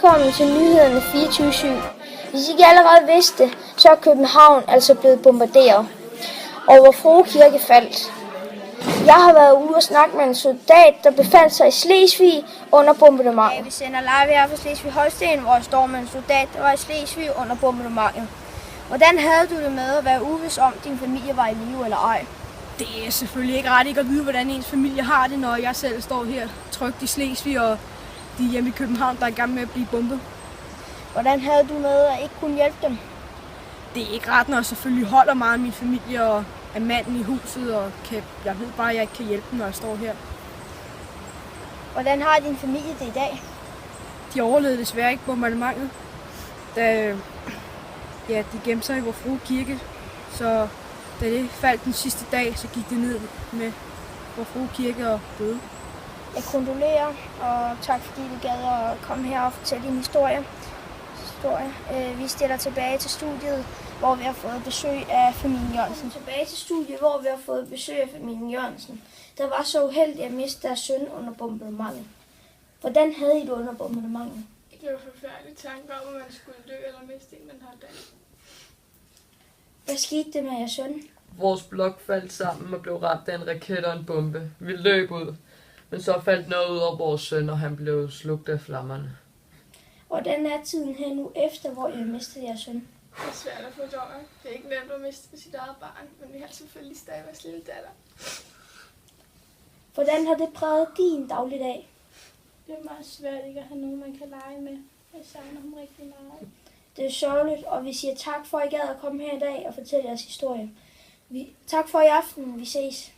Velkommen til nyhederne 24/7. Hvis I ikke allerede vidste det, så er København altså blevet bombarderet, og Vor Frue Kirke faldt. Jeg har været ude og snakke med en soldat, der befandt sig i Slesvig under bombardementet. Vi sender live her fra Slesvig-Holsten, hvor jeg står med en soldat, der var i Slesvig under bombardementet. Hvordan havde du det med at være uvis om, din familie var i live eller ej? Det er selvfølgelig ikke ret ikke at vide, hvordan ens familie har det, når jeg selv står her trygt i Slesvig, og de er hjemme i København, der er i gang med at blive bombet. Hvordan havde du med at ikke kunne hjælpe dem? Det er ikke ret, når jeg selvfølgelig holder meget af min familie og er manden i huset, og jeg ved bare, at jeg ikke kan hjælpe dem, når jeg står her. Hvordan har din familie det i dag? De overlevede desværre ikke bombardementet, da de gemte sig i Vor Frue Kirke, så da det faldt den sidste dag, så gik det ned med Vor Frue Kirke og døde. Jeg kondolerer, og tak fordi du gad at komme her og fortælle din historie. Vi stiller tilbage til studiet, hvor vi har fået besøg af familien Jørgensen. Der var så uheldig at miste deres søn under bombardementet. Hvordan havde I det under bombardementet? Det var forfærdeligt tanke om, at man skulle dø eller miste en, man har dag. Hvad skete det med jeres søn? Vores blok faldt sammen og blev ramt af en raket og en bombe. Vi løb ud, men så faldt noget ud over vores søn, og han blev slugt af flammerne. Hvordan er tiden her nu efter, hvor I har mistet jeres søn? Det er svært at fordøje. Det er ikke nemt at miste sit eget barn, men vi har selvfølgelig stadig vores lille datter. Hvordan har det præget din dagligdag? Det er meget svært ikke at have nogen, man kan lege med. Jeg savner ham rigtig meget. Det er sørgeligt, og vi siger tak for, at I gad at komme her i dag og fortælle jeres historie. Tak for i aften. Vi ses.